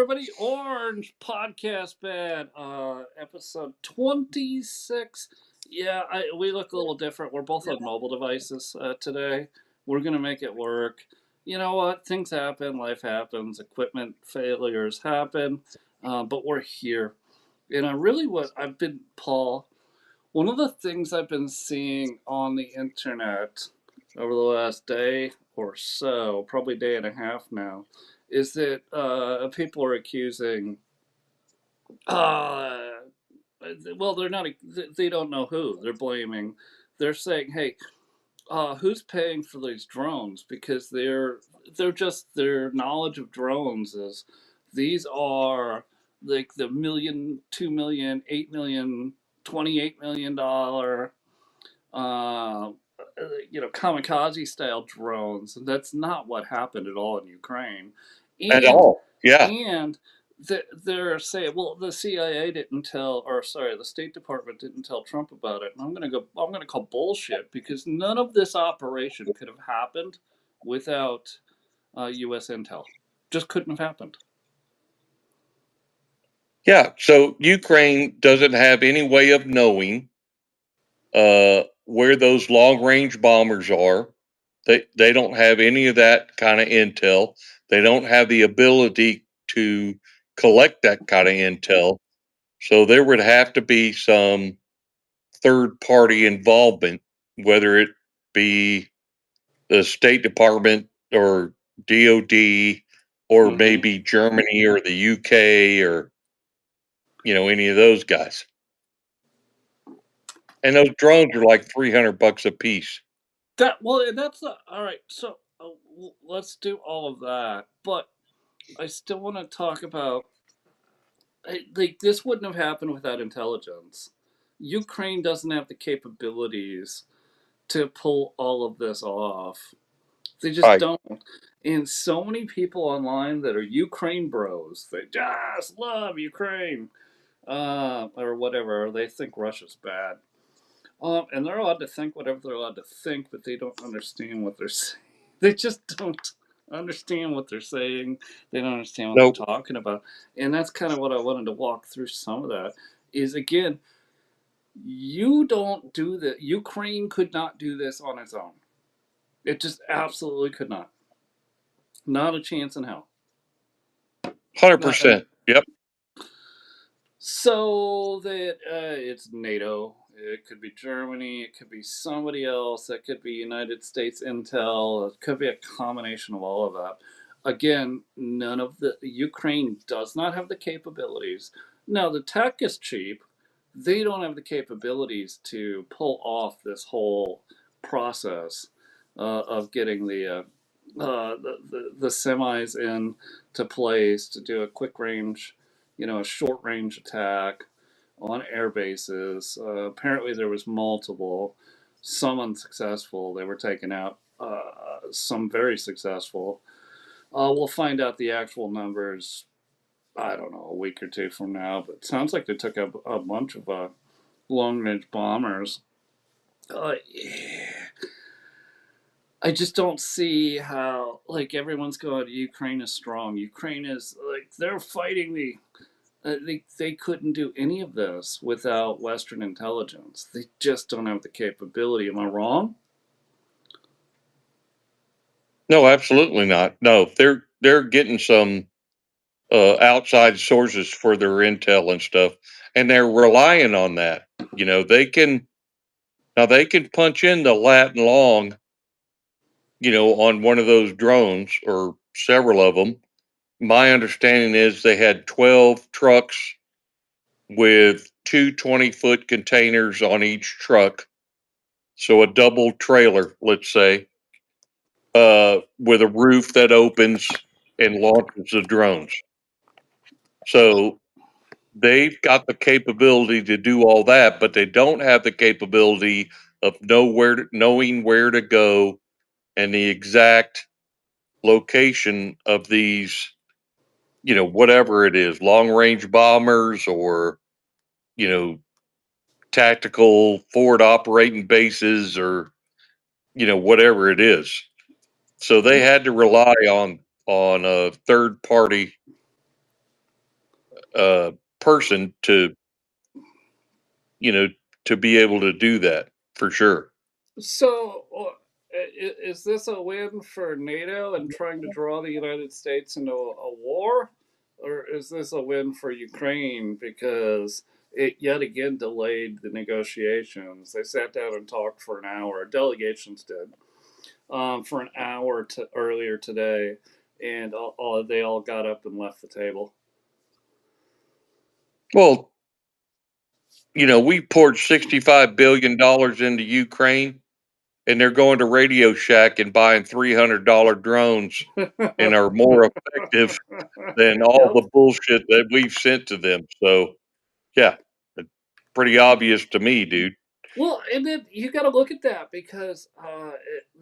everybody. Orange Podcast Band, episode 26. Yeah, we look a little different. We're both on mobile devices today. We're going to make it work. You know what? Things happen, life happens, equipment failures happen, but we're here. And Paul, one of the things I've been seeing on the internet over the last day or so, probably day and a half now, is that people are accusing. Uh, well, they're not. They don't know who they're blaming. They're saying, "Hey, who's paying for these drones?" Because they're just their knowledge of drones is these are like the million, 2 million, 8 million, $28 million kamikaze style drones, and that's not what happened at all in Ukraine. At And all. Yeah. and they're saying, well, the CIA didn't tell, or sorry, the State Department didn't tell Trump about it. And I'm gonna call bullshit because none of this operation could have happened without U.S. intel. Just couldn't have happened. Yeah. So Ukraine doesn't have any way of knowing where those long range bombers are. They don't have any of that kind of intel. They don't have the ability to collect that kind of intel. So there would have to be some third party involvement, whether it be the State Department or DOD or Mm-hmm. maybe Germany or the UK or any of those guys. And those drones are like $300 a piece. That's all right. So let's do all of that, but I still want to talk about like this wouldn't have happened without intelligence. Ukraine doesn't have the capabilities to pull all of this off. They just Right. don't. And so many people online that are Ukraine bros, they just love Ukraine, or whatever. Or they think Russia's bad, and they're allowed to think whatever they're allowed to think, but they don't understand what they're saying. They just don't understand what they're saying. They don't understand what Nope. they're talking about, and that's kind of what I wanted to walk through. Some of that is again, you don't do that. Ukraine could not do this on its own. It just absolutely could not. Not a chance in hell. Not, and 100%. Yep. so that it's NATO. It could be Germany. It could be somebody else. It could be United States intel. It could be a combination of all of that. Again, none of the Ukraine does not have the capabilities. Now the tech is cheap. They don't have the capabilities to pull off this whole process of getting the semis into place to do a quick range, a short range attack on air bases. Apparently, there was multiple, some unsuccessful. They were taken out. Some very successful. We'll find out the actual numbers. I don't know, a week or two from now. But it sounds like they took a bunch of long range bombers. Yeah. I just don't see how like everyone's going. Ukraine is strong. Ukraine is like they're fighting the. They couldn't do any of this without Western intelligence. They just don't have the capability. Am I wrong? No, absolutely not. No, they're getting some outside sources for their intel and stuff, and they're relying on that. They can punch in the lat and long, on one of those drones or several of them. My understanding is they had 12 trucks with two 20-foot containers on each truck. So a double trailer, let's say, with a roof that opens and launches the drones. So they've got the capability to do all that, but they don't have the capability of knowing where to go and the exact location of these, whatever it is, long range bombers or, you know, tactical forward operating bases or, whatever it is. So they Yeah. had to rely on a third party uh, person to you know to be able to do that for sure. So, is this a win for NATO and trying to draw the United States into a war? Or is this a win for Ukraine because it yet again delayed the negotiations? They sat down and talked for an hour, delegations did, for an hour earlier today, and they all got up and left the table. Well, we poured $65 billion into Ukraine, and they're going to Radio Shack and buying $300 drones and are more effective than all Yep. the bullshit that we've sent to them. So, yeah, it's pretty obvious to me, dude. Well, and then you got to look at that because,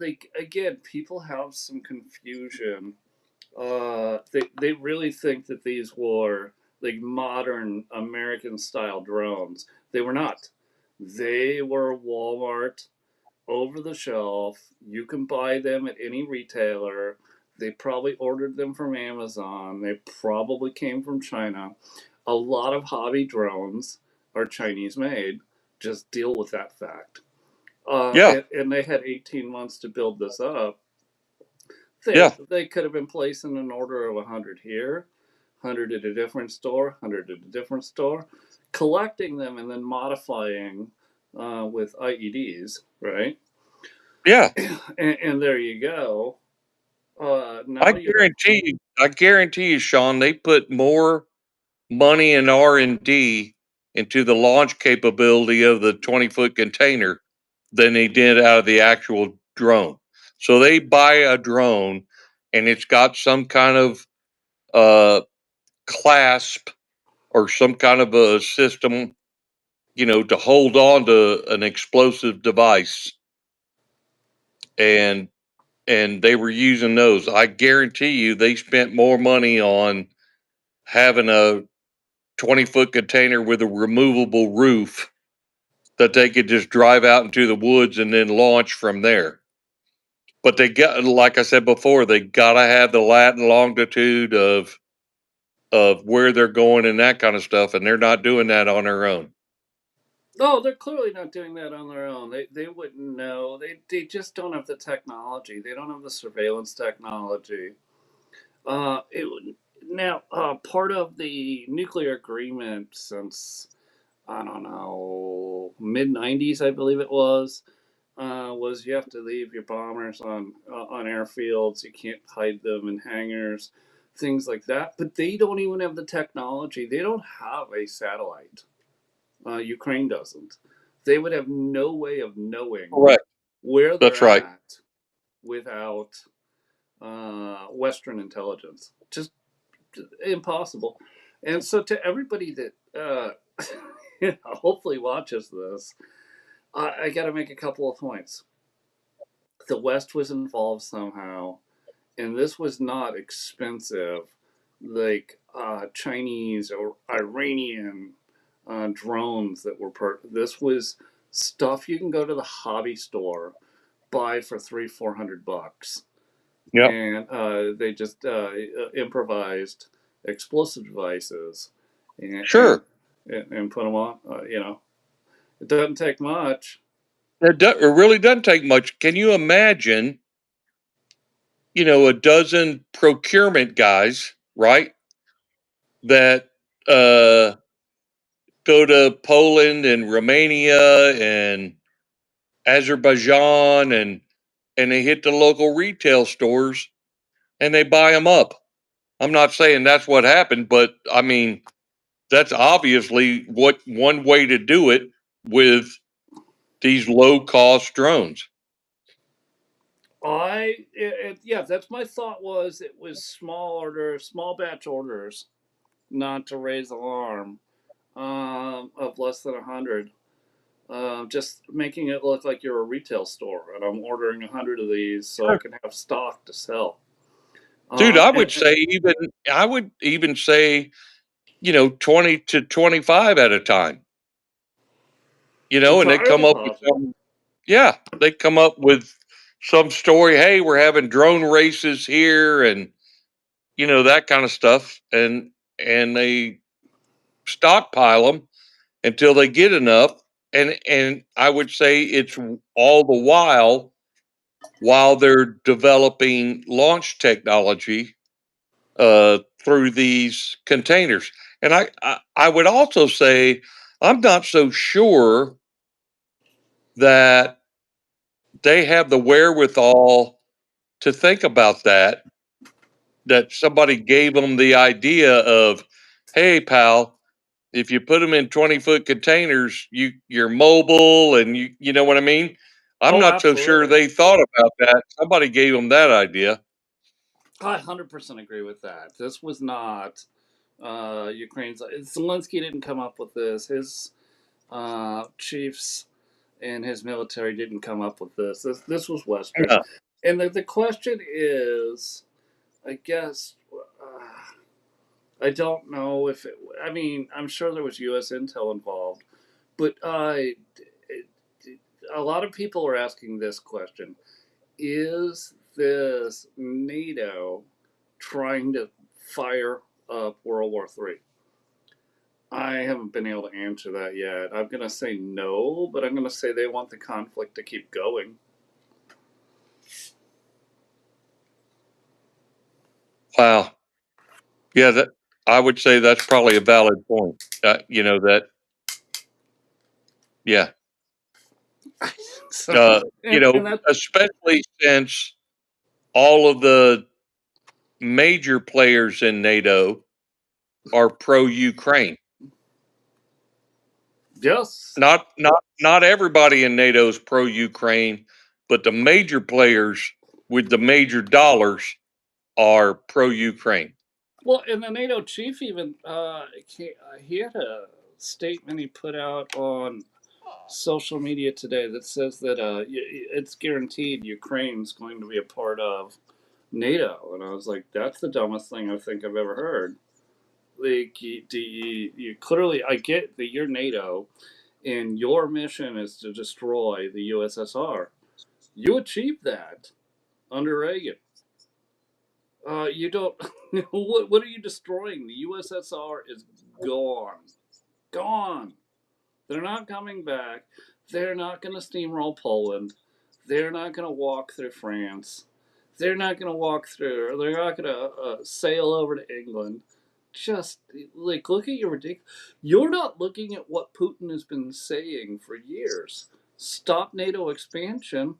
like again, people have some confusion. They really think that these were like modern American style drones. They were not. They were Walmart over the shelf. You can buy them at any retailer. They probably ordered them from Amazon. They probably came from China. A lot of hobby drones are Chinese made. Just deal with that fact. Yeah, And they had 18 months to build this up. yeah, They could have been placing an order of 100 here, 100 at a different store, 100 at a different store, collecting them and then modifying with IEDs, right? yeah. And there you go. Now you have. I guarantee you, Sean, they put more money in R&D into the launch capability of the 20-foot container than they did out of the actual drone. So they buy a drone and it's got some kind of uh, clasp or some kind of a system, to hold on to an explosive device, and they were using those. I guarantee you, they spent more money on having a 20-foot container with a removable roof that they could just drive out into the woods and then launch from there. But they got, like I said before, they gotta have the lat and longitude of where they're going and that kind of stuff, and they're not doing that on their own. Oh, they're clearly not doing that on their own. They wouldn't know. They just don't have the technology. They don't have the surveillance technology. Now, part of the nuclear agreement since I don't know mid '90s, I believe it was you have to leave your bombers on airfields. You can't hide them in hangars, things like that. But they don't even have the technology. They don't have a satellite. Ukraine doesn't. They would have no way of knowing Correct. where they're That's right. at without Western intelligence. Just impossible. And so, to everybody that hopefully watches this, I got to make a couple of points. The West was involved somehow, and this was not expensive like Chinese or Iranian drones that were This was stuff you can go to the hobby store, buy for 300-400 bucks, Yep. and they just improvised explosive devices and and, Sure. and put them on. It doesn't take much. It really doesn't take much. Can you imagine, a dozen procurement guys, right? That uh, go to Poland and Romania and Azerbaijan, and they hit the local retail stores and they buy them up. I'm not saying that's what happened, but I mean that's obviously what one way to do it with these low cost drones. Yeah, that's my thought. Was it was small order, small batch orders, not to raise alarm, of less than 100. Just making it look like you're a retail store and I'm ordering 100 of these so I Sure. can have stock to sell. Dude, Uh, and, and I would even say, 20 to 25 at a time, and they come entirely up with possible. some, yeah, they come up with some story. Hey, we're having drone races here and, that kind of stuff. And they stockpile them until they get enough. And I would say it's all the while they're developing launch technology through these containers. And I would also say I'm not so sure that they have the wherewithal to think about that somebody gave them the idea of, hey, pal, if you put them in 20-foot containers, you're mobile and you know what I mean? I'm Oh, not so sure absolutely. they thought about that. Somebody gave them that idea. I 100% agree with that. This was not Ukraine's. Zelensky didn't come up with this. His chiefs and his military didn't come up with this. This was Western. Yeah. And the question is, I guess, I don't know if it, I mean, I'm sure there was U.S. intel involved, but a lot of people are asking this question: is this NATO trying to fire up World War III? I haven't been able to answer that yet. I'm going to say no, but I'm going to say they want the conflict to keep going. Wow. Yeah, that I would say that's probably a valid point. That yeah. So, Uh, and that especially since all of the major players in NATO are pro Ukraine. yes, Not everybody in NATO is pro Ukraine, but the major players with the major dollars are pro Ukraine. well, and the NATO chief even he had a statement he put out on social media today that says that it's guaranteed Ukraine's going to be a part of NATO, and I was like, that's the dumbest thing I think I've ever heard. Like, you clearly, I get that you're NATO, and your mission is to destroy the USSR. You achieved that under Reagan. You don't. What are you destroying? The USSR is gone, gone. They're not coming back. They're not going to steamroll Poland. They're not going to walk through France. They're not going to walk through. They're not going to sail over to England. Just like look at your ridiculous. You're not looking at what Putin has been saying for years. Stop NATO expansion.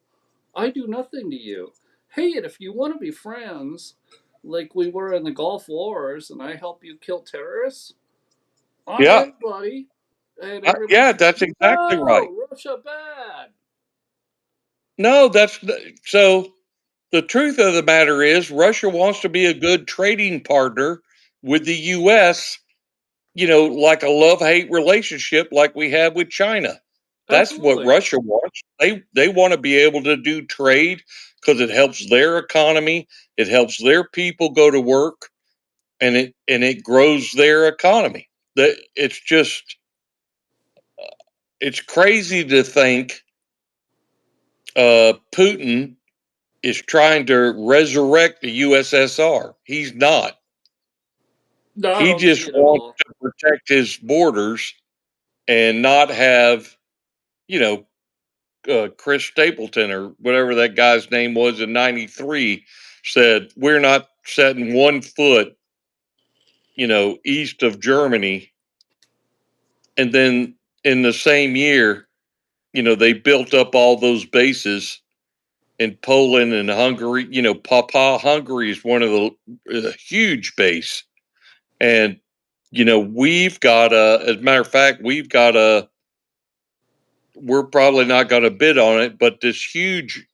I do nothing to you. Hey, and if you want to be friends, like we were in the Gulf Wars, and I help you kill terrorists, I'm Yeah, in, buddy. And everybody's yeah, like, that's exactly right. no, Russia bad. No, so. The truth of the matter is, Russia wants to be a good trading partner with the U.S. Like a love-hate relationship, like we have with China. That's what Absolutely. Russia wants. They want to be able to do trade because it helps their economy, it helps their people go to work, and it grows their economy. That it's crazy to think Putin is trying to resurrect the USSR. He's not. No, I He don't see just it at wants all. to protect his borders and not have, you know, Chris Stapleton or whatever that guy's name was in '93 said, we're not setting 1 foot, east of Germany. And then in the same year, they built up all those bases in Poland and Hungary. Papa Hungary is one of the huge base. And, we've got as a matter of fact, we're probably not going to bid on it, but this huge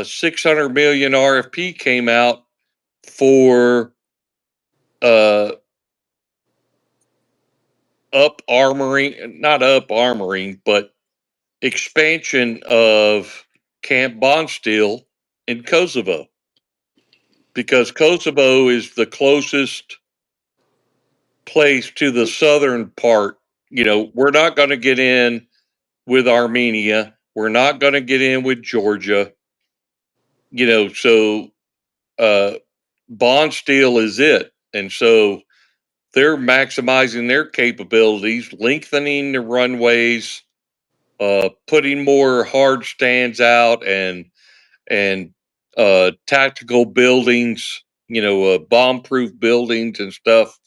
600 million RFP came out for uh, not up armoring, but expansion of Camp Bondsteel in Kosovo, because Kosovo is the closest place to the southern part. We're not going to get in with Armenia. We're not going to get in with Georgia. So uh, bond steel is it. And so they're maximizing their capabilities, lengthening the runways, putting more hard stands out, and tactical buildings, bomb-proof buildings and stuff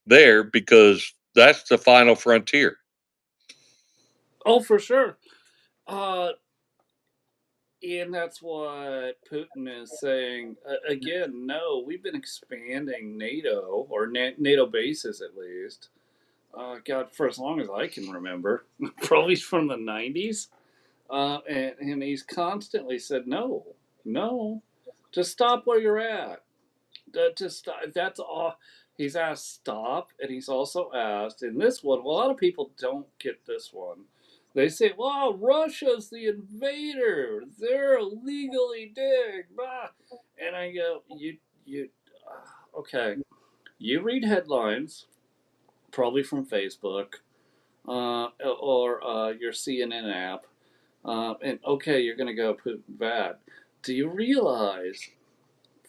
there because that's the final frontier. Oh, for sure. Uh, and that's what Putin is saying. Again, no, we've been expanding NATO, or NATO bases at least. God, for as long as I can remember, probably from the 90s. And he's constantly said, no, no, just stop where you're at. Just stop. That's all. He's asked stop, and he's also asked in this one. Well, a lot of people don't get this one. They say, "Well, Russia's the invader. They're illegally dig." Blah. And I go, you, okay. You read headlines, probably from Facebook, or your CNN app, and okay, you're going to go Putin bad. Do you realize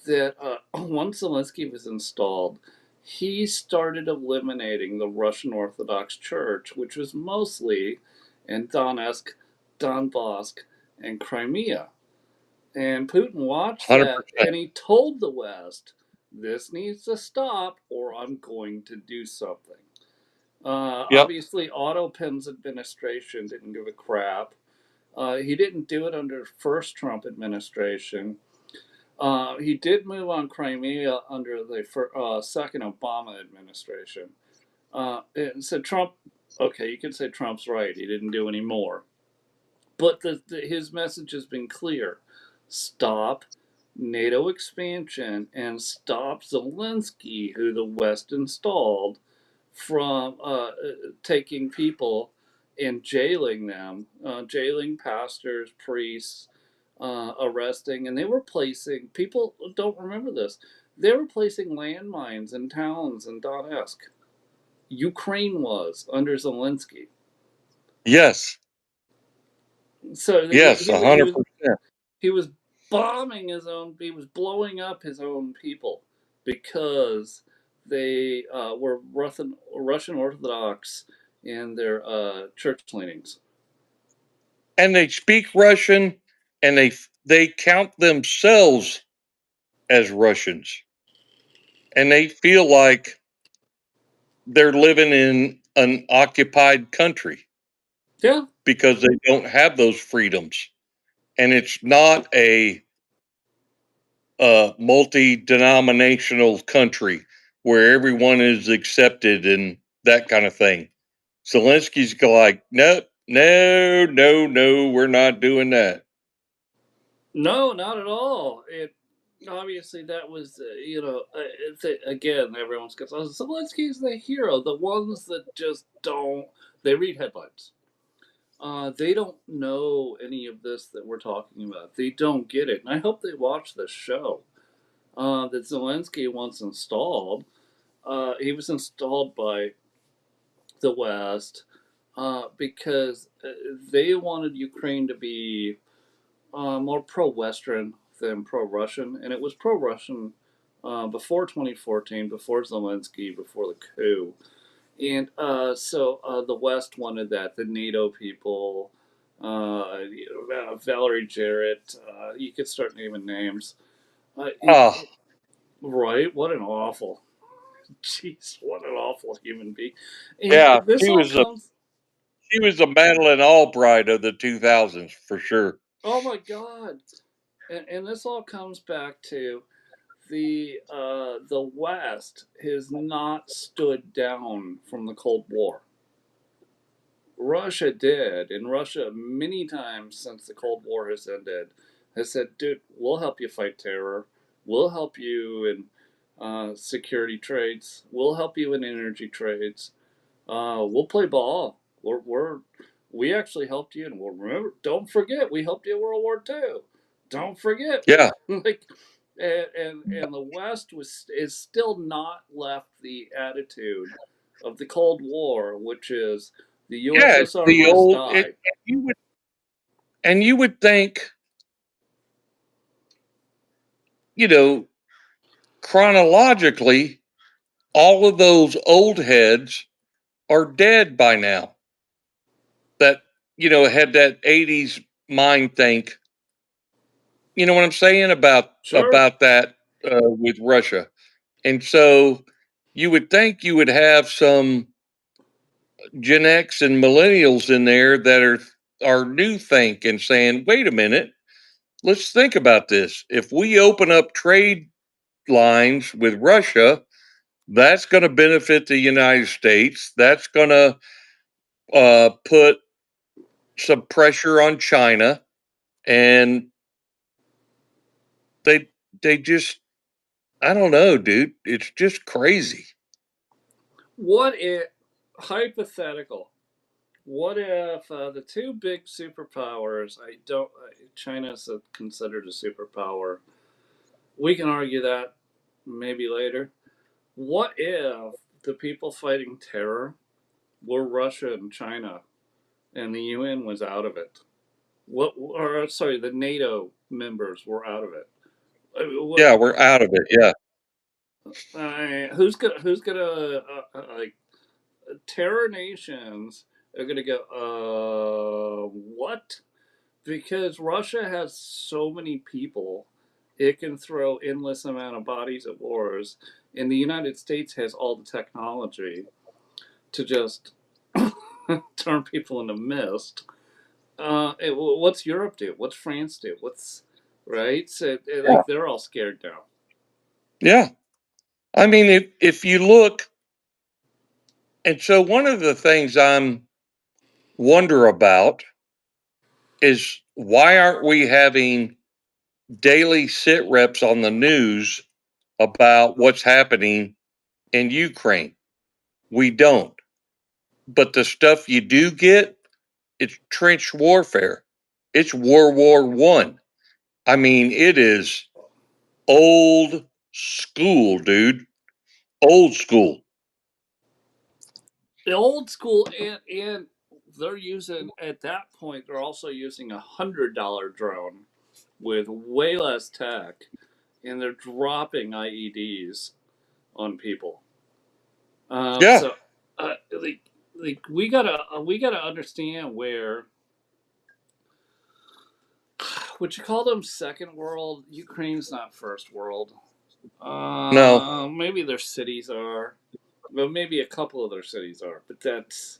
that once Zelensky was installed, he started eliminating the Russian Orthodox Church, which was mostly in Donetsk, Donbass, and Crimea. And Putin watched that 100%. and he told the West, this needs to stop or I'm going to do something. Yep. Obviously, Otto Penn's administration didn't give a crap. He didn't do it under first Trump administration. He did move on Crimea under the second Obama administration. And so Trump, okay, you could say Trump's right. He didn't do any more. But his message has been clear: stop NATO expansion and stop Zelensky, who the West installed, from taking people and jailing them, jailing pastors, priests, arresting, and they were placing people don't remember this. They were placing landmines in towns in Donetsk. Ukraine was under Zelensky, Yes. so Yes. he 100%. he was bombing his own. He was blowing up his own people because they were Russian Orthodox in their church leanings. And they speak Russian, and they count themselves as Russians, and they feel like they're living in an occupied country Yeah, because they don't have those freedoms. And it's not a multi-denominational country where everyone is accepted and that kind of thing. Zelensky's like, nope, no, no, no, we're not doing that. no, not at all. It obviously that was again everyone's gets Zelensky's the hero. The ones that just don't they read headlines. They don't know any of this that we're talking about. They don't get it, and I hope they watch this show. That Zelensky once installed. He was installed by the West because they wanted Ukraine to be more pro-Western than pro-Russian, and it was pro-Russian before 2014, before Zelensky, before the coup, and so the West wanted that. The NATO people, Valerie Jarrett, you could start naming names. Uh, it, Ah, it, right? What an awful, jeez, what an awful human being. And yeah, this all comes. she was a Madeline Albright of the 2000s for sure. Oh my God! And this all comes back to the West has not stood down from the Cold War. Russia did, and Russia many times since the Cold War has ended has said, "Dude, we'll help you fight terror. We'll help you in security trades. We'll help you in energy trades. We'll play ball. We actually helped you, and we'll remember. Don't forget, we helped you in World War II. Don't forget, Yeah, like, and the West was is still not left the attitude of the Cold War, which is the yeah, it's USSR the must old die. and you would think, you know, chronologically, all of those old heads are dead by now. That had that '80s mind think. You know what I'm saying Sure. about that with Russia, and so you would think you would have some Gen X and millennials in there that are new think and saying, wait a minute, let's think about this. If we open up trade lines with Russia, that's going to benefit the United States. That's going to put some pressure on China, and they they just I don't know, dude. It's just crazy. What if, hypothetical, what if the two big superpowers, I don't, China's considered a superpower. We can argue that maybe later. What if the people fighting terror were Russia and China and the UN was out of it? What, or sorry, the NATO members were out of it. I mean, what, Yeah, we're out of it. Yeah, who's gonna like terror nations are gonna go? What? Because Russia has so many people, it can throw endless amount of bodies at wars, and the United States has all the technology to just turn people into mist. What's Europe do? What's France do? What's right? So yeah, like they're all scared now. yeah. I mean, if you look, and so one of the things I'm wonder about is why aren't we having daily sit reps on the news about what's happening in Ukraine? We don't. But the stuff you do get, it's trench warfare. It's World War I. I mean, it is old school, dude. Old school. The old school, and they're using at that point. They're also using $100 drone with way less tech, and they're dropping IEDs on people. Yeah. So, like we gotta understand where, would you call them second world? Ukraine's not first world. No. Maybe their cities are, well, maybe a couple of their cities are, but that's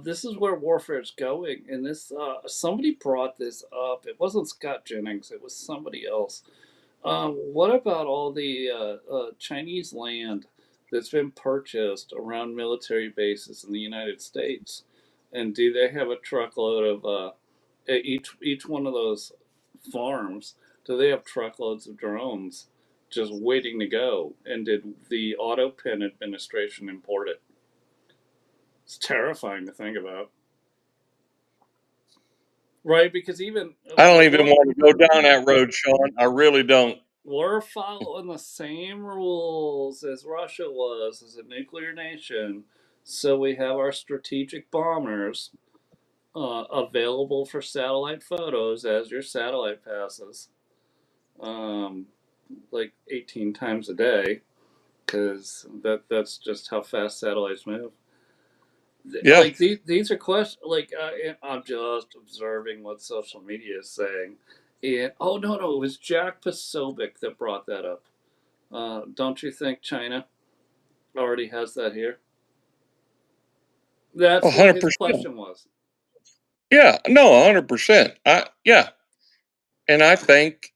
this is where warfare is going. And this somebody brought this up. It wasn't Scott Jennings. It was somebody else. What about all the Chinese land that's been purchased around military bases in the United States? And do they have a truckload of each one of those farms? Do they have truckloads of drones just waiting to go? And did the Auto Pen administration import it? It's terrifying to think about, right? Because even I don't even want to go down that road, Sean. I really don't. we're following the same rules as Russia was as a nuclear nation. So we have our strategic bombers available for satellite photos as your satellite passes, um, like 18 times a day, because that's just how fast satellites move. Yeah. Like these are questions. Like I'm just observing what social media is saying, and oh no, it was Jack Posobiec that brought that up. Don't you think China already has that here? That's what his 100%. question was. Yeah. No, 100%. Yeah. And I think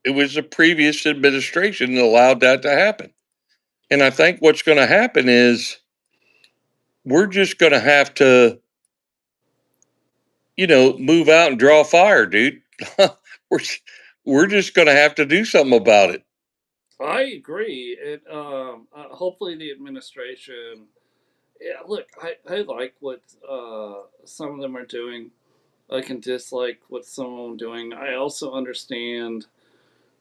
it was the previous administration that allowed that to happen. And I think what's going to happen is we're just going to have to, move out and draw fire, dude. we're we're just going to have to do something about it. I agree. It hopefully the administration. Yeah, look, I like what some of them are doing. I can dislike what some of them are doing. I also understand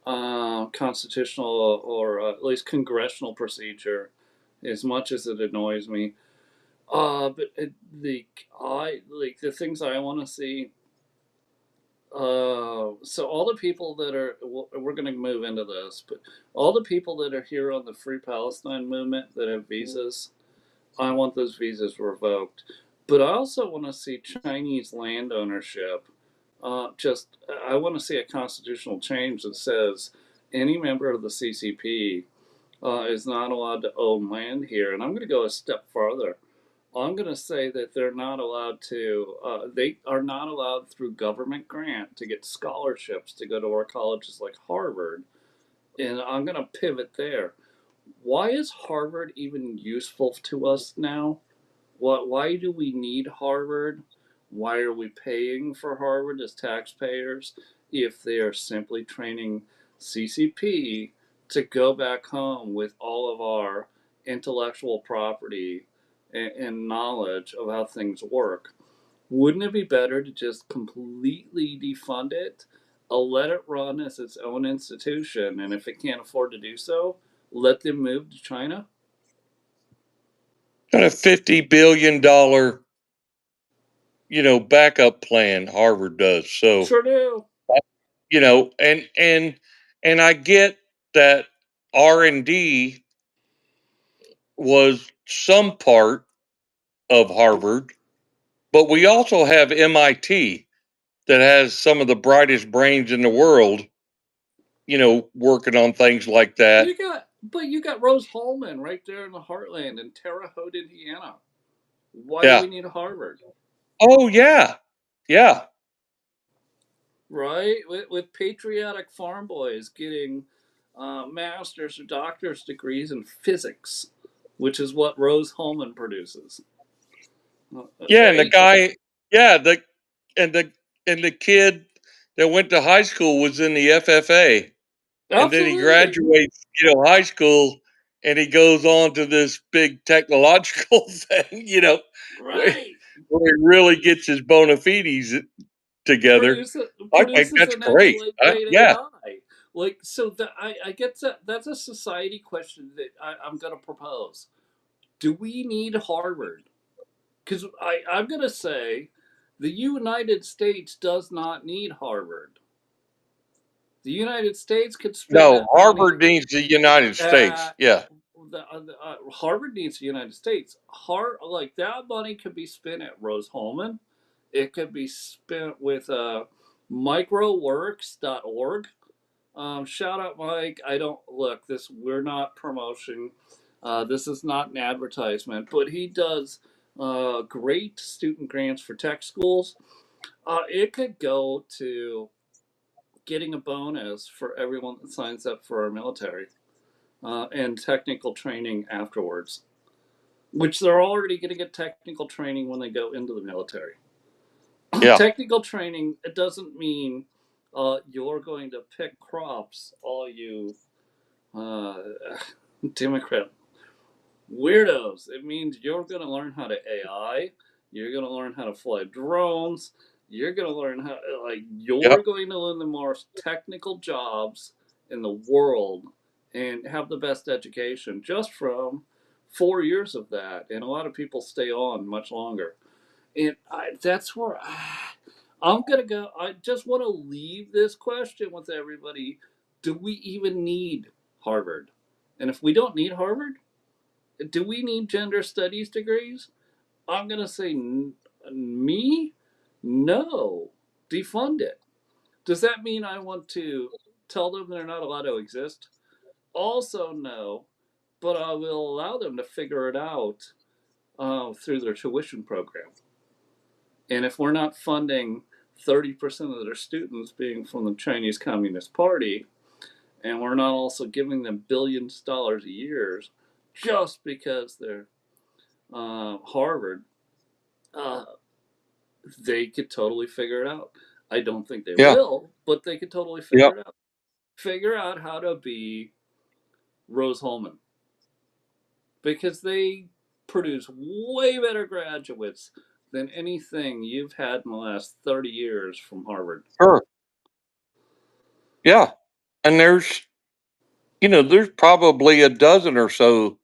constitutional or at least congressional procedure, as much as it annoys me. But the I like the things I want to see. So all the people that are, we're going to move into this, but all the people that are here on the Free Palestine movement that have visas, I want those visas revoked. But I also want to see Chinese land ownership. I want to see a constitutional change that says any member of the CCP is not allowed to own land here. And I'm going to go a step farther. I'm going to say that they're not allowed to, they are not allowed through government grant to get scholarships to go to our colleges like Harvard. And I'm going to pivot there. Why is Harvard even useful to us now? Why do we need Harvard? Why are we paying for Harvard as taxpayers if they are simply training CCP to go back home with all of our intellectual property and knowledge of how things work? Wouldn't it be better to just completely defund it, let it run as its own institution, and if it can't afford to do so, let them move to China? Got a $50 billion, backup plan. Harvard does. So, Sure do. and I get that R&D was some part of Harvard, but we also have MIT that has some of the brightest brains in the world, working on things like that. But you got Rose Holman right there in the heartland in Terre Haute, Indiana. Why do Yeah. we need Harvard? Oh yeah. Yeah. Right? With patriotic farm boys getting master's or doctor's degrees in physics, which is what Rose Holman produces. Yeah, and the Right? guy, yeah, and the and the kid that went to high school was in the FFA, and then he Absolutely. graduates, high school, and he goes on to this big technological thing, where, Right. where he really gets his bona fides together. Produces I think produces that's an great. emulate grade Yeah. AI. Like so that I get that that's a society question that I'm gonna propose. Do we need Harvard? Because I'm going to say the United States does not need Harvard. The United States could spend No, that money. Harvard needs the United States. Uh, Yeah. Harvard needs the United States. Like that money could be spent at Rose Holman. It could be spent with microworks.org. Shout out, Mike. I don't look this. We're not promotion. This is not an advertisement, but he does great student grants for tech schools. It could go to getting a bonus for everyone that signs up for our military and technical training afterwards, which they're already going to get technical training when they go into the military. Yeah. Technical training, it doesn't mean you're going to pick crops, all you uh, Democrat weirdos. It means you're going to learn how to AI. You're going to learn how to fly drones. You're going to learn how, like, Yep. you're going to learn the most technical jobs in the world and have the best education just from 4 years of that. And a lot of people stay on much longer. And that's where I'm going to go. I just want to leave this question with everybody. Do we even need Harvard? And if we don't need Harvard, do we need gender studies degrees? I'm going to say me, no. Defund it. Does that mean I want to tell them they're not allowed to exist? Also, no. But I will allow them to figure it out through their tuition program. And if we're not funding 30% of their students being from the Chinese Communist Party, and we're not also giving them billions of dollars a year just because they're Harvard, uh, they could totally figure it out. I don't think they Yeah. will, but they could totally Yep. figure it out. Figure out how to be Rose Holman because they produce way better graduates than anything you've had in the last 30 years from Harvard. Sure. Yeah. And there's probably a dozen or so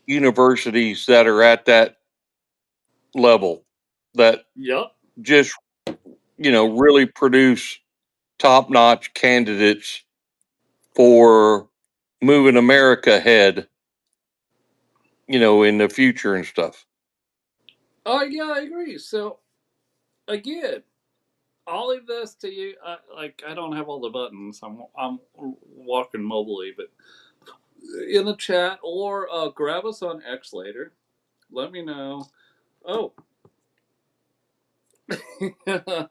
universities that are at that level that Yep. just really produce top notch candidates for moving America ahead, in the future and stuff. Oh yeah, I agree. So again, I'll leave this to you. I don't have all the buttons. I'm walking mobily, but in the chat or grab us on X later. Let me know. Oh,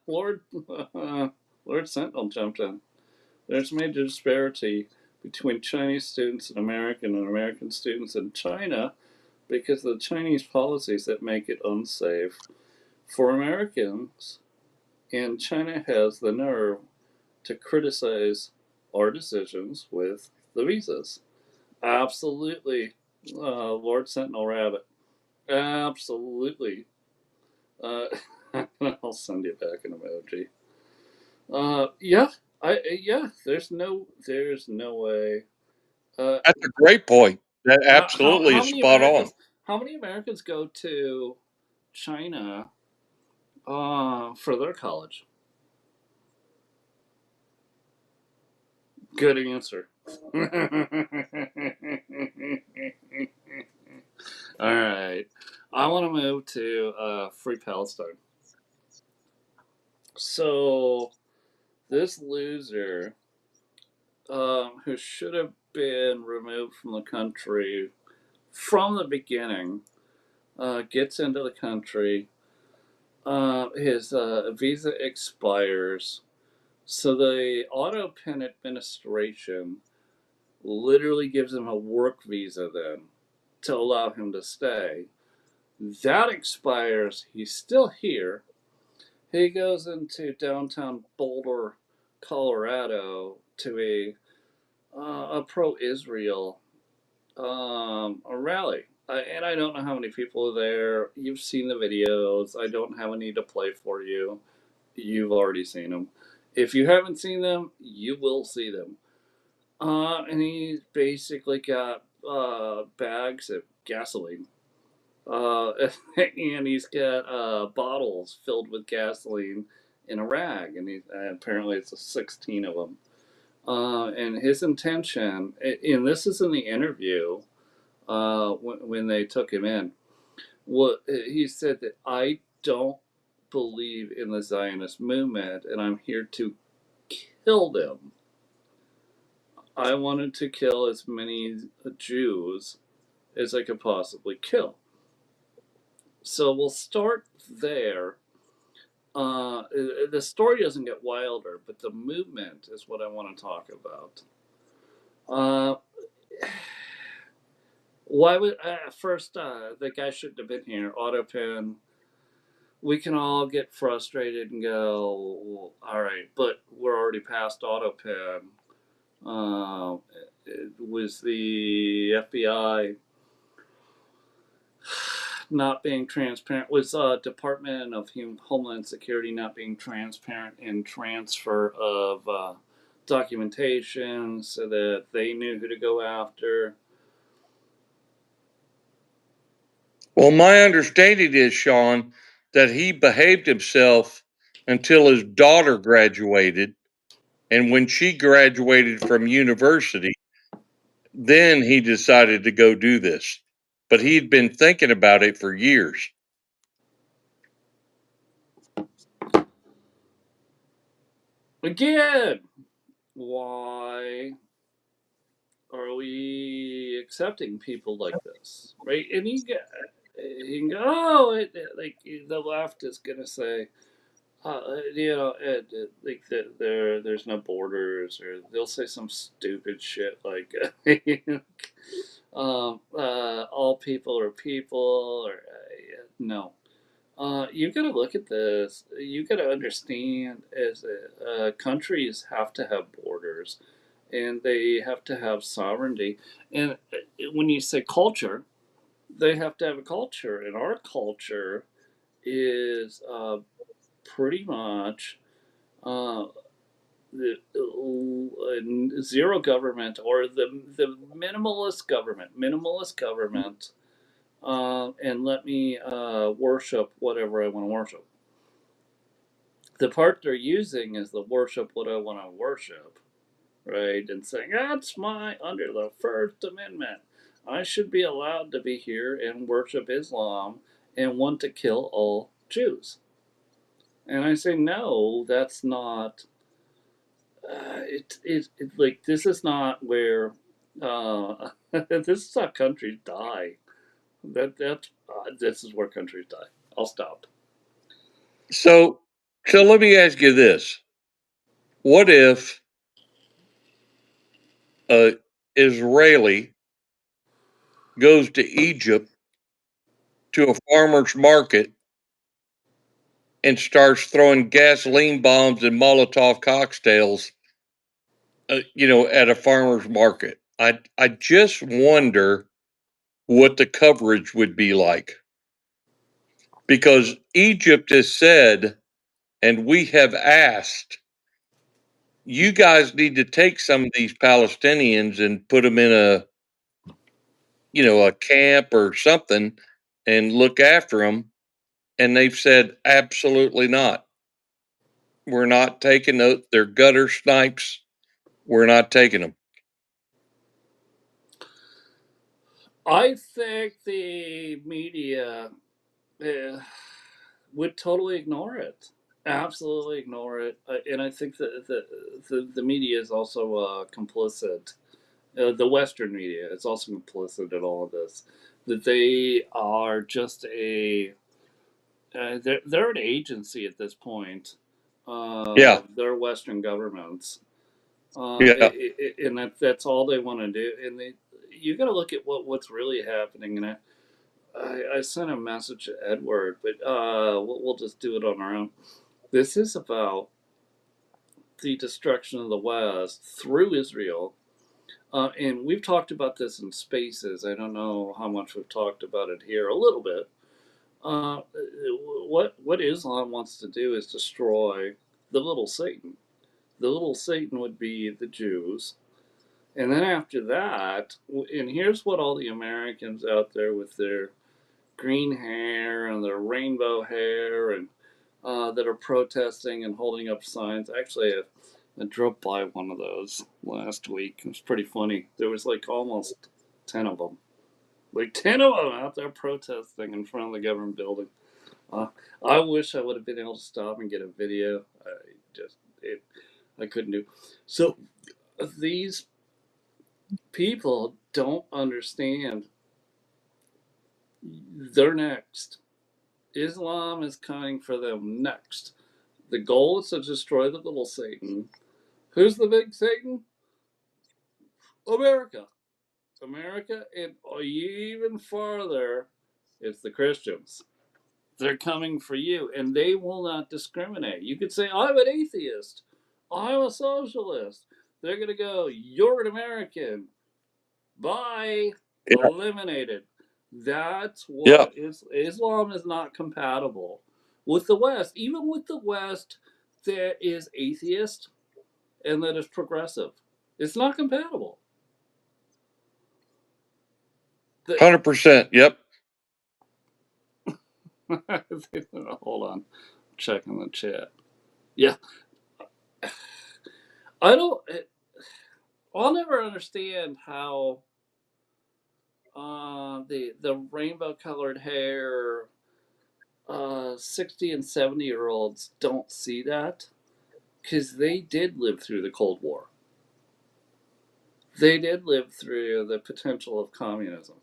Lord, Lord Sentinel jumped in. There's major disparity between Chinese students and American students in China because of the Chinese policies that make it unsafe for Americans. And China has the nerve to criticize our decisions with the visas. Absolutely, Lord Sentinel Rabbit. Absolutely. Uh, I'll send you back an emoji. Yeah, yeah. There's no way. Uh, That's a great point. That absolutely how is many spot on. Americans? How many Americans go to China for their college? Good answer. All right. I want to move to Free Palestine. So, this loser, who should have been removed from the country from the beginning, gets into the country. His visa expires. So, the auto pen administration literally gives him a work visa then to allow him to stay. That expires. He's still here. He goes into downtown Boulder, Colorado, to a pro-Israel a rally. And I don't know how many people are there. You've seen the videos. I don't have any to play for you. You've already seen them. If you haven't seen them, you will see them. And he's basically got bags of gasoline. Uh, and he's got bottles filled with gasoline in a rag, and apparently it's a 16 of them. And his intention, and this is in the interview when they took him in, what he said that I don't believe in the Zionist movement, and I'm here to kill them. I wanted to kill as many Jews as I could possibly kill. So we'll start there. The story doesn't get wilder, but the movement is what I want to talk about. Uh, why would first the guy shouldn't have been here? Autopin. We can all get frustrated and go, well, all right, but we're already past Autopin. It was the FBI not being transparent, was Department of Homeland Security not being transparent in transfer of documentation so that they knew who to go after. Well, my understanding is, Sean, that he behaved himself until his daughter graduated. And when she graduated from university, then he decided to go do this. But he'd been thinking about it for years. Again, why are we accepting people like this, right? And you can go, oh, like the left is gonna say, like there's no borders, or they'll say some stupid shit like, all people are people, or no. You got to look at this. You got to understand, as countries have to have borders, and they have to have sovereignty. And when you say culture, they have to have a culture, and our culture is pretty much uh, the zero government, or the minimalist government. Minimalist government, and let me worship whatever I want to worship. The part they're using is the worship what I want to worship, right? And saying, that's my, under the First Amendment, I should be allowed to be here and worship Islam and want to kill all Jews. And I say, no, that's not, like, this is not where, this is how countries die. This is where countries die. I'll stop. So, so let me ask you this: what if a Israeli goes to Egypt to a farmer's market and starts throwing gasoline bombs and Molotov cocktails, at a farmer's market? I just wonder what the coverage would be like, because Egypt has said, and we have asked, you guys need to take some of these Palestinians and put them in a camp or something and look after them. And they've said, absolutely not. We're not taking those. They're gutter snipes. We're not taking them. I think the media uh, would totally ignore it. Absolutely ignore it. And I think that the media is also complicit. The Western media is also complicit in all of this. That they are just they're an agency at this point. Yeah. They're Western governments, Yeah. and that's all they want to do. And you got to look at what's really happening. And I sent a message to Edward, but we'll just do it on our own. This is about the destruction of the West through Israel. And we've talked about this in spaces. I don't know how much we've talked about it here. A little bit. Uh, what Islam wants to do is destroy the little Satan. The little Satan would be the Jews, and then after that, and here's what all the Americans out there with their green hair and their rainbow hair and that are protesting and holding up signs. Actually, I drove by one of those last week. It was pretty funny. There was like almost 10 of them. Like 10 of them out there protesting in front of the government building. Uh, I wish I would have been able to stop and get a video. I couldn't do. So these people don't understand. They're next. Islam is coming for them next. The goal is to destroy the little Satan. Who's the big Satan? America. America, and even farther, it's the Christians. They're coming for you, and they will not discriminate. You could say, I'm an atheist. I'm a socialist. They're going to go, you're an American. Bye. Yeah. Eliminated. That's Yeah. what is Islam is not compatible with the West. Even with the West that is atheist and that is progressive. It's not compatible. The, 100%. Yep. hold on. Checking the chat. Yeah. I don't I'll never understand how the rainbow colored hair 60 and 70-year olds don't see that because they did live through the Cold War. They did live through the potential of communism.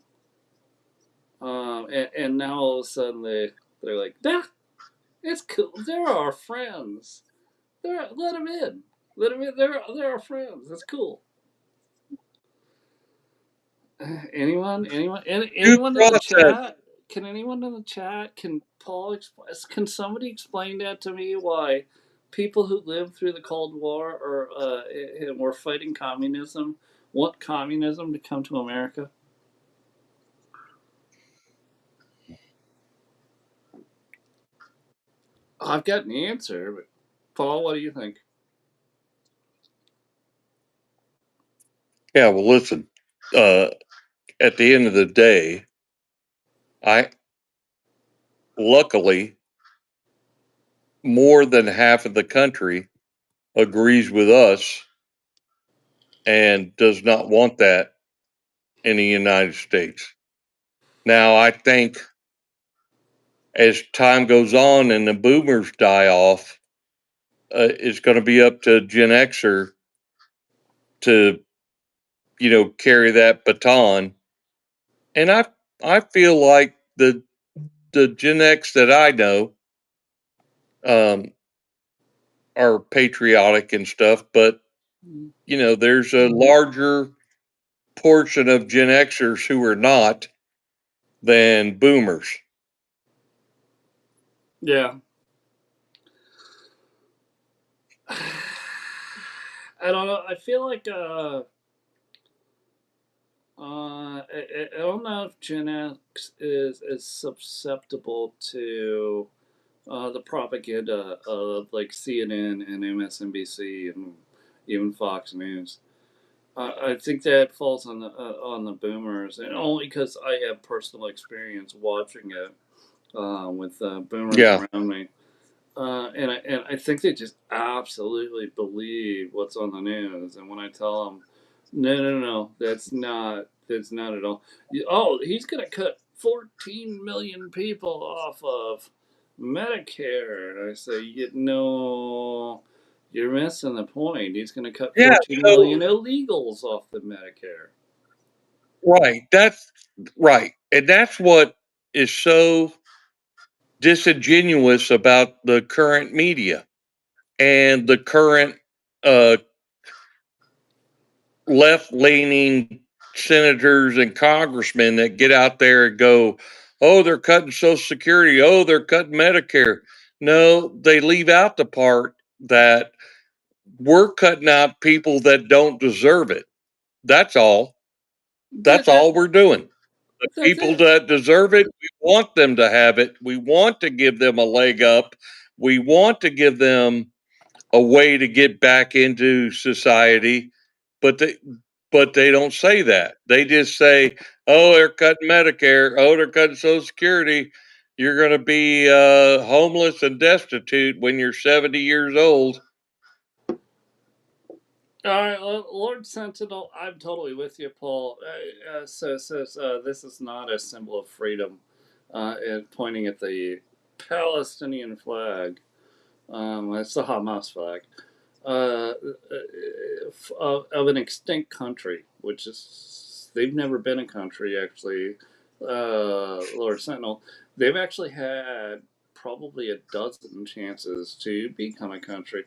And now all of a sudden they're like, nah, it's cool. They're our friends. Let them in. Let them in. They're our friends. It's cool. Due Anyone in the process. chat? Can anyone in the chat? Can Paul? Can somebody explain that to me? Why people who lived through the Cold War or and were fighting communism want communism to come to America? I've got an answer, but Paul, what do you think? Yeah. Well, listen, uh, at the end of the day, I luckily more than half of the country agrees with us and does not want that in the United States. Now, I think as time goes on and the boomers die off, it's going to be up to Gen Xer to, carry that baton. And I feel like the Gen X that I know um, are patriotic and stuff, but there's a larger portion of Gen Xers who are not than boomers. Yeah. I don't know. I feel like I don't know if Gen X is as susceptible to the propaganda of like CNN and MSNBC and even Fox News. I think that falls on the boomers, and only because I have personal experience watching it with boomers Yeah, around me. And I think they just absolutely believe what's on the news. And when I tell them, no, no, no, that's not at all. Oh, he's gonna cut 14 million people off of Medicare. And I say, no, you're missing the point. He's gonna cut yeah. 14 So million illegals off the Medicare. right, that's right, and that's what is so disingenuous about the current media and the current uh, left leaning senators and congressmen that get out there and go, oh, they're cutting Social Security. Oh, they're cutting Medicare. No, they leave out the part that we're cutting out people that don't deserve it. That's all. That That's that all we're doing. The that's people it. that deserve it, we want them to have it. We want to give them a leg up. We want to give them a way to get back into society, but they don't say that. They just say, "Oh, they're cutting Medicare. Oh, they're cutting Social Security. You're going to be homeless and destitute when you're 70 years old." All right, Lord Sentinel, I'm totally with you, Paul. This is not a symbol of freedom, and pointing at the Palestinian flag. It's the Hamas flag of an extinct country, which is they've never been a country actually. Lord Sentinel, they've actually had probably a dozen chances to become a country.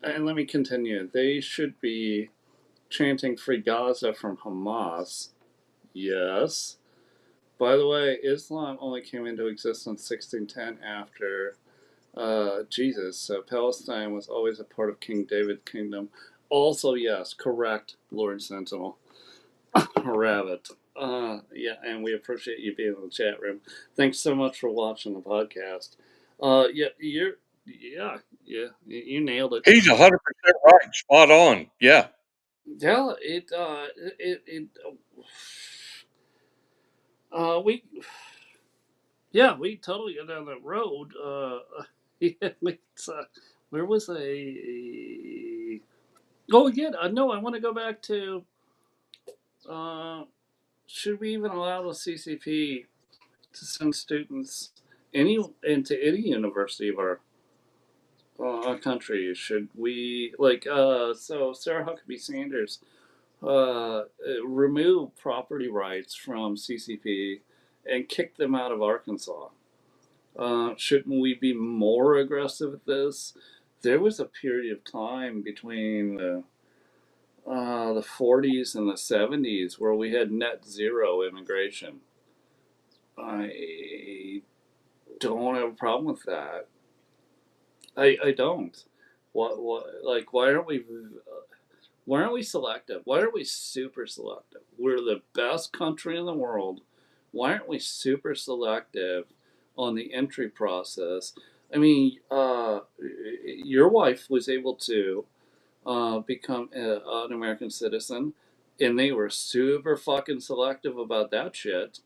And let me continue. They should be chanting Free Gaza from Hamas. Yes. By the way, Islam only came into existence 1610 after Jesus, so Palestine was always a part of King David's kingdom. Also, yes, correct, Lord Sentinel. Rabbit. Yeah, and we appreciate you being in the chat room. Thanks so much for watching the podcast. Yeah, you nailed it. He's 100% right. Spot on. Yeah. Yeah, we we totally go down that road. Yeah, where was oh again? No, I want to go back to. Uh, should we even allow the CCP to send students into any university of our country? Should we so Sarah Huckabee Sanders remove property rights from CCP and kick them out of Arkansas? Shouldn't we be more aggressive at this? There was a period of time between the 40s and the 70s where we had net zero immigration. I don't have a problem with that. I don't. Why aren't we selective? Why aren't we super selective? We're the best country in the world. Why aren't we super selective on the entry process? I mean, your wife was able to become an American citizen, and they were super fucking selective about that shit.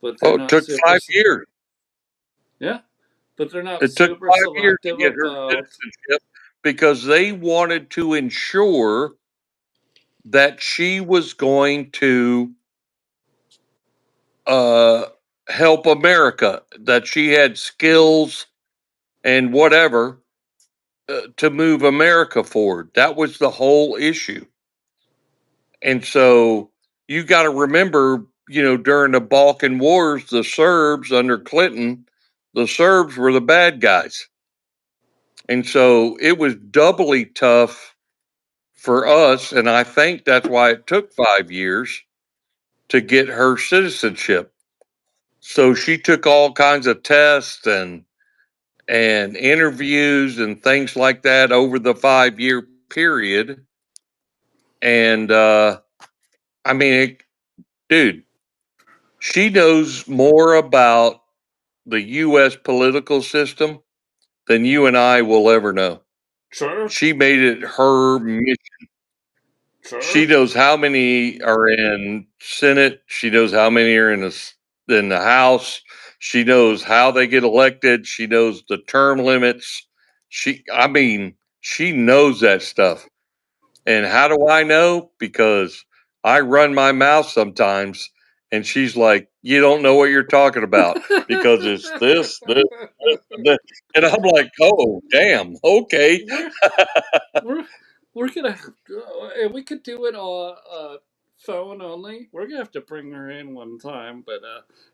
But they're Oh, it not took super. 5 years. Yeah, but they're not It took super 5 years to selective get her about. citizenship because they wanted to ensure that she was going to uh, help America, that she had skills and whatever to move America forward. That was the whole issue. And so you got to remember, during the Balkan Wars, the Serbs under Clinton, the Serbs were the bad guys. And so it was doubly tough for us. And I think that's why it took 5 years to get her citizenship. So she took all kinds of tests and interviews and things like that over the 5 year period. And I mean, dude, she knows more about the US political system than you and I will ever know. Sure, She made it her mission. She sure. knows how many are in Senate. She knows how many are in the House. She knows how they get elected. She knows the term limits. I mean, she knows that stuff. And how do I know? Because I run my mouth sometimes, and she's like, "You don't know what you're talking about because it's this," and I'm like, "Oh, damn, okay." we're we're we're gonna and we could do it on phone only. We're gonna have to bring her in one time, but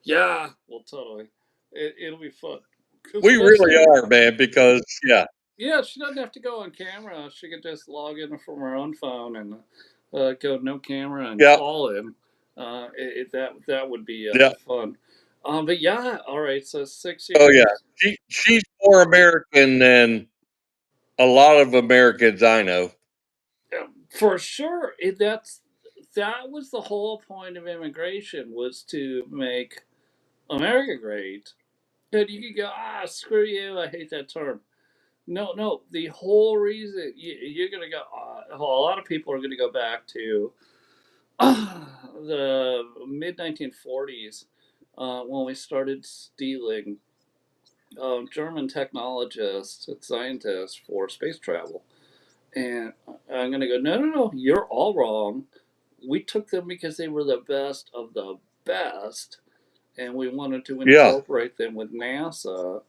yeah, well, totally. It'll be fun, We really especially. are, man. Because yeah, Yeah, she doesn't have to go on camera. She could just log in from her own phone and go no camera and yeah, call in. That would be yeah. fun. But yeah, all right. So six Oh yeah, years. she's more American than a lot of Americans I know. Yeah, for sure. That was the whole point of immigration, was to make America great. And you could go, screw you, I hate that term. No, no, the whole reason you're gonna go, a lot of people are gonna go back to the mid 1940s, when we started stealing German technologists and scientists for space travel. And I'm going to go, no, no, no, you're all wrong. We took them because they were the best of the best, and we wanted to Yeah, incorporate them with NASA,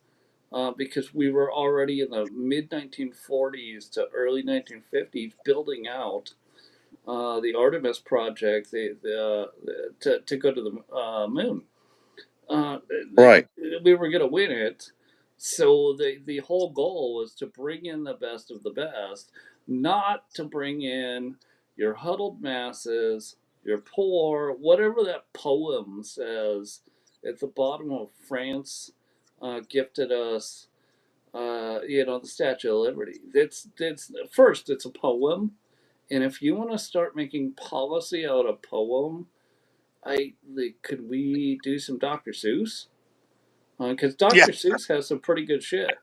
because we were already in the mid 1940s to early 1950s building out the Artemis project, to go to the moon. Uh, right. we were going to win it. So the whole goal was to bring in the best of the best, not to bring in your huddled masses, your poor, whatever that poem says at the bottom of France gifted us, the Statue of Liberty. It's first, it's a poem, and if you want to start making policy out of poem, could we do some Dr. Seuss? Because Yeah, Dr. Seuss has some pretty good shit.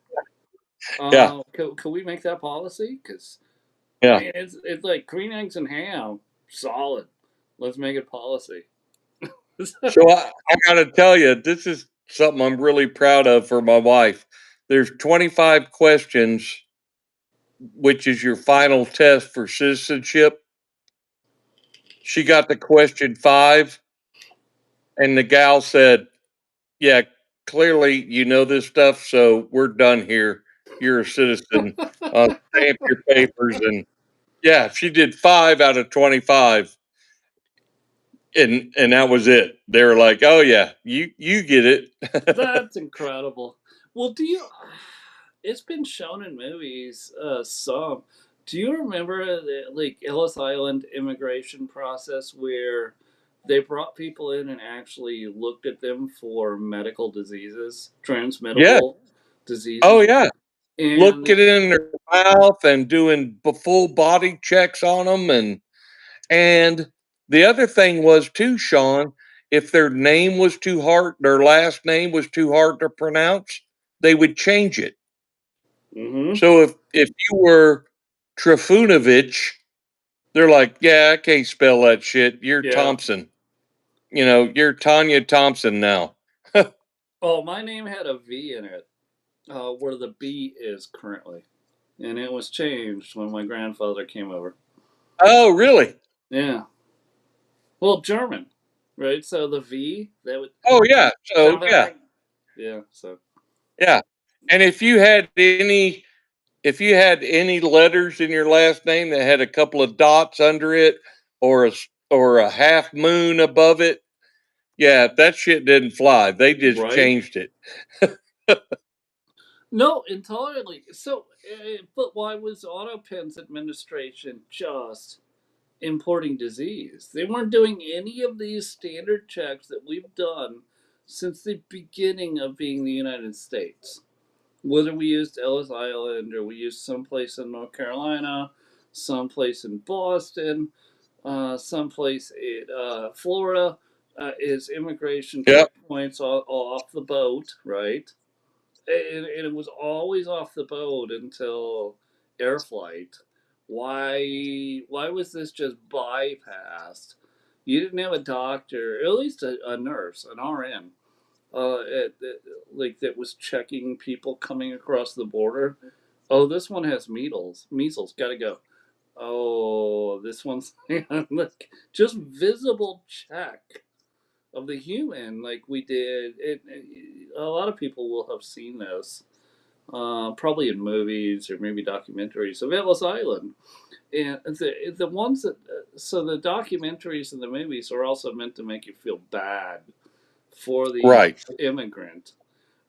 yeah, Could we make that policy? Because I yeah. mean, it's like green eggs and ham, solid. Let's make it policy. So I got to tell you, this is something I'm really proud of for my wife. There's 25 questions, which is your final test for citizenship. She got to question 5, and the gal said, "Yeah, clearly you know this stuff, so we're done here. You're a citizen. Stamp your papers." And yeah, she did 5 out of 25, and that was it. They were like, "Oh yeah, you get it." That's incredible. Well, do you? It's been shown in movies. Some. Do you remember the like Ellis Island immigration process where they brought people in and actually looked at them for medical diseases, Yeah. transmittable Oh diseases, yeah. and Looking in their mouth and doing full body checks on them, and the other thing was too, Sean, if their name was too hard, their last name was too hard to pronounce, they would change it. mm-hmm, So if you were Trifunovic, they're like, yeah, I can't spell that shit. You're yeah. Thompson. You're Tanya Thompson now. Oh, my name had a V in it. where the B is currently, and it was changed when my grandfather came over. Oh, really? Yeah, well, German, right? So the V that would Oh, yeah. So, yeah, yeah. So yeah. And if you had any letters in your last name that had a couple of dots under it or a half moon above it, yeah, that shit didn't fly. They just right. changed it. No, entirely. So, but why was Autopen's administration just importing disease? They weren't doing any of these standard checks that we've done since the beginning of being the United States. Whether we used Ellis Island or we used someplace in North Carolina, someplace in Boston, someplace in Florida, is immigration Yep. checkpoints off the boat, right? And it was always off the boat until air flight. Why was this just bypassed? You didn't have a doctor, at least a nurse, an RN, like that was checking people coming across the border. Oh, this one has measles. Measles, gotta go. Oh, this one's like just visible check of the human, like we did. A lot of people will have seen this, probably in movies or maybe documentaries of Ellis Island. And the ones that so the documentaries and the movies are also meant to make you feel bad for the Right. immigrant.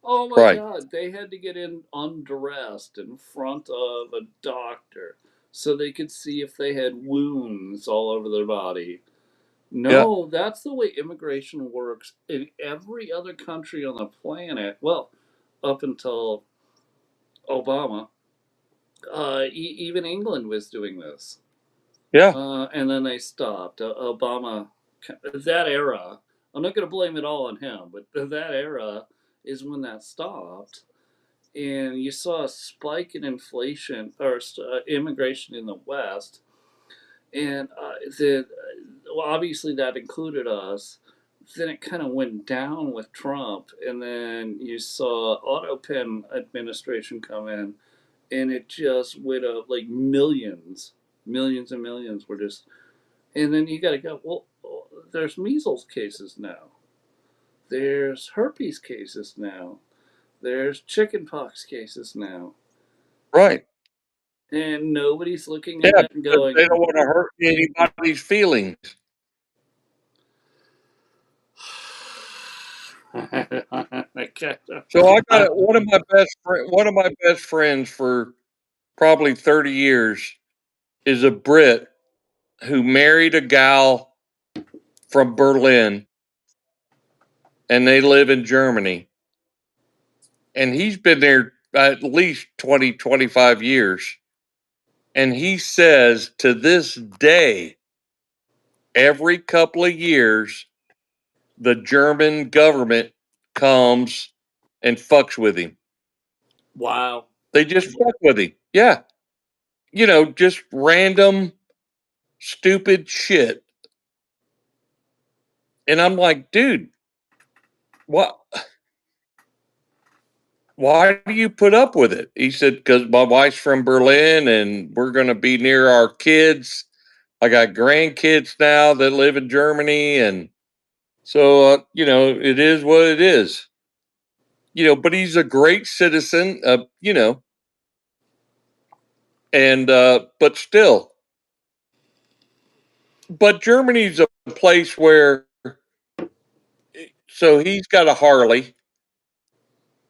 Oh my Right. God, they had to get in undressed in front of a doctor so they could see if they had wounds all over their body. Yep. No, that's the way immigration works in every other country on the planet. Well, up until Obama, even England was doing this, Yeah. and then they stopped. Obama, that era. I'm not going to blame it all on him, but that era is when that stopped, and you saw a spike in inflation or immigration in the West, and well, obviously that included us. Then it kind of went down with Trump, and then you saw Auto Pen administration come in, and it just went up like millions, millions and millions were just. And then you got to go. Well, there's measles cases now. There's herpes cases now. There's chickenpox cases now, Right. and nobody's looking at Yeah. that and Because going, they don't want to hurt anybody's feelings. So I got one of my best friends for probably 30 years is a Brit who married a gal from Berlin and they live in Germany. And he's been there at least 20, 25 years. And he says to this day, every couple of years, the German government comes and fucks with him. wow. They just fuck with him. Yeah. Just random, stupid shit. And I'm like, dude, what? Why do you put up with it? He said, because my wife's from Berlin and we're going to be near our kids. I got grandkids now that live in Germany. And so, it is what it is. But he's a great citizen, but still. But Germany's a place where, so he's got a Harley.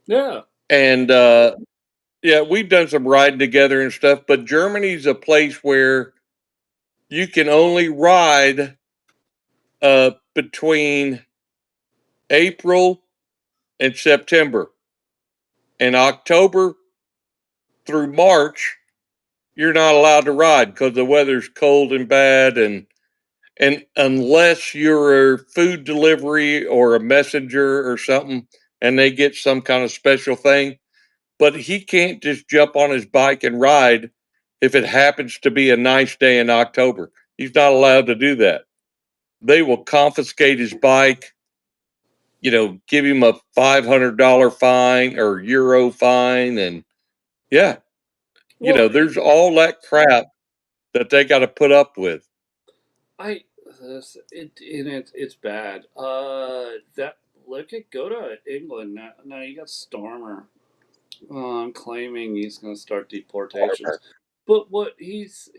Yeah. And, yeah, we've done some riding together and stuff, but Germany's a place where you can only ride between April and September. And October through March, you're not allowed to ride because the weather's cold and bad. And unless you're a food delivery or a messenger or something, and they get some kind of special thing, but he can't just jump on his bike and ride if it happens to be a nice day in October. He's not allowed to do that. They will confiscate his bike. give him a $500 fine or euro fine. And yeah, Well, there's all that crap that they got to put up with. I it's bad. That look at go to England now. Now you got Starmer claiming he's going to start deportations. But what he's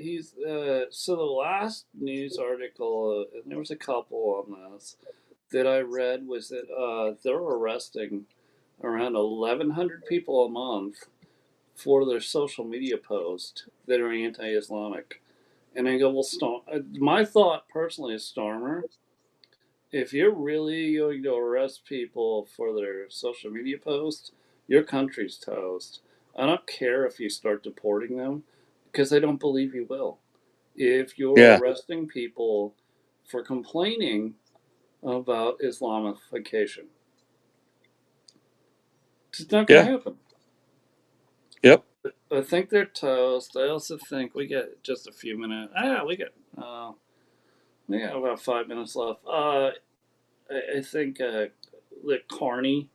so the last news article, and there was a couple on this that I read, was that they're arresting around 1,100 people a month for their social media posts that are anti-Islamic. And I go, well, my thought personally is Starmer. If you're really going to arrest people for their social media posts, your country's toast. I don't care if you start deporting them because I don't believe you will. If you're Yeah, arresting people for complaining about Islamification, it's not going to yeah, happen. yep. I think they're toast. I also think we get just a few minutes. We got about 5 minutes left. I think that Carney,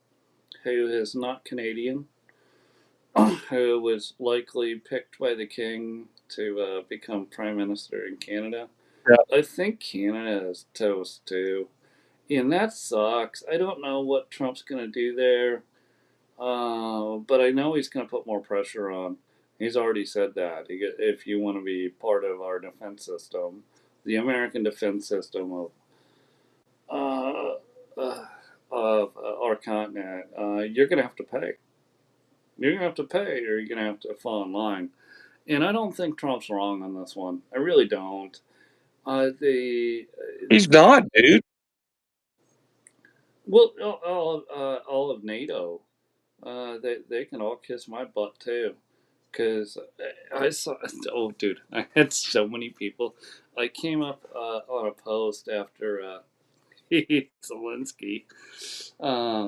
who is not Canadian, who was likely picked by the king to become prime minister in Canada. Yeah. I think Canada is toast too, and that sucks. I don't know what Trump's going to do there, but I know he's going to put more pressure on. He's already said that if you want to be part of our defense system, the American defense system uh, uh, of our continent, you're going to have to pay. You're going to have to pay, or you're going to have to fall in line. And I don't think Trump's wrong on this one. I really don't. The He's not, dude. well, all of NATO, they can all kiss my butt too, because I saw. Oh, dude, I had so many people. I came up on a post after Zelensky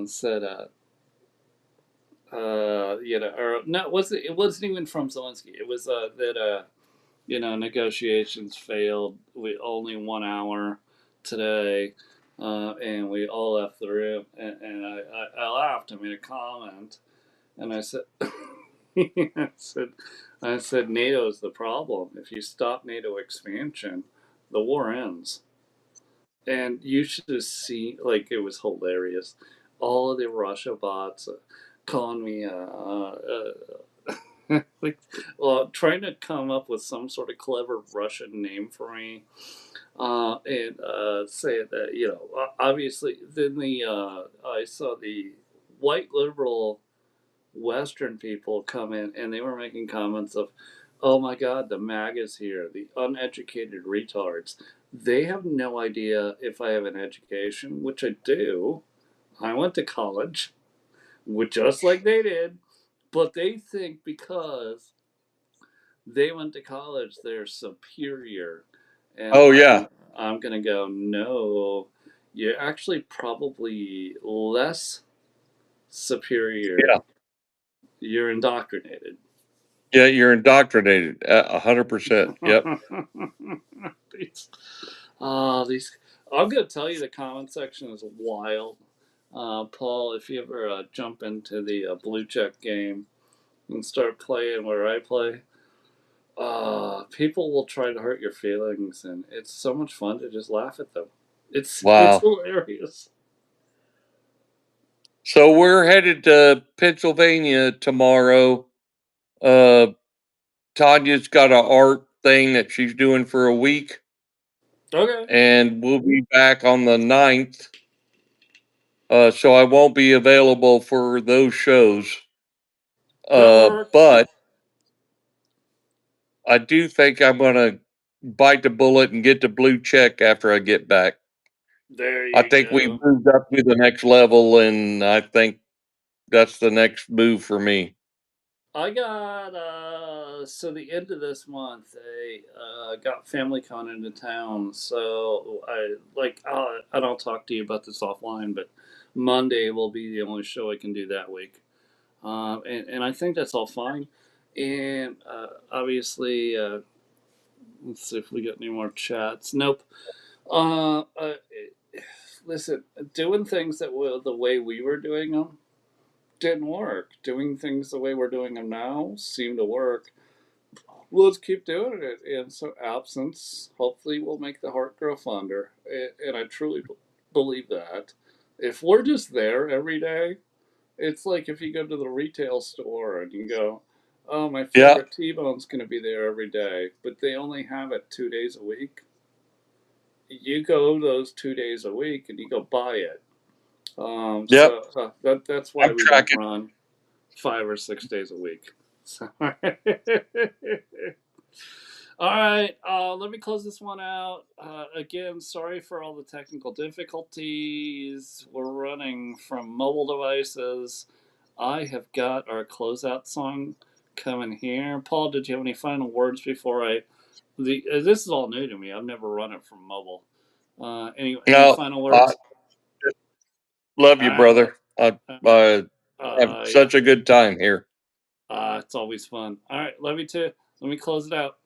said, or no, it wasn't even from Zelensky. It was that negotiations failed. We only 1 hour today, and we all left the room. And I laughed. I made a comment, and I said, I said, I said, NATO is the problem. If you stop NATO expansion, the war ends. And you should have seen, like, it was hilarious. All of the Russia bots calling me like, well, trying to come up with some sort of clever Russian name for me, and say that obviously then the I saw the white liberal Western people come in and they were making comments of, "Oh my God, the MAGA's here, the uneducated retards." They have no idea if I have an education, which I do. I went to college, which just like they did, but they think because they went to college, they're superior. And Oh yeah, I'm gonna go, no, you're actually probably less superior. yeah, You're indoctrinated. yeah. You're indoctrinated 100%. Yep. these, these. I'm gonna tell you, the comment section is wild. Paul, if you ever jump into the blue check game and start playing where I play, people will try to hurt your feelings, and it's so much fun to just laugh at them. It's Wow. hilarious. So we're headed to Pennsylvania tomorrow. Uh, Tanya's got an art thing that she's doing for a week, Okay, and we'll be back on the 9th. So I won't be available for those shows. that works. But I do think I'm going to bite the bullet and get the blue check after I get back. There I you think we go. moved up to the next level, and I think that's the next move for me. I got so the end of this month, I got family coming into town. So and I'll talk to you about this offline, but Monday will be the only show I can do that week. And I think that's all fine. And obviously, let's see if we got any more chats. Nope. Uh, uh, listen, doing things that were the way we were doing them didn't work. Doing things the way we're doing them now seem to work. Well, let's keep doing it. And so, absence hopefully will make the heart grow fonder. And I truly believe that. If we're just there every day, it's like if you go to the retail store and you go, oh, my Yeah. favorite T Bone's going to be there every day, but they only have it 2 days a week. You go those 2 days a week and you go buy it. Yep. That's why I'm we don't tracking. run 5 or 6 days a week. So all right, let me close this one out. Again, sorry for all the technical difficulties. We're running from mobile devices. I have got our closeout song coming here. Paul, did you have any final words before I? This is all new to me. I've never run it from mobile. Any No, final I words? love All you, right, brother. I all have right. such a good time here. It's always fun. All right, love you too. Let me close it out.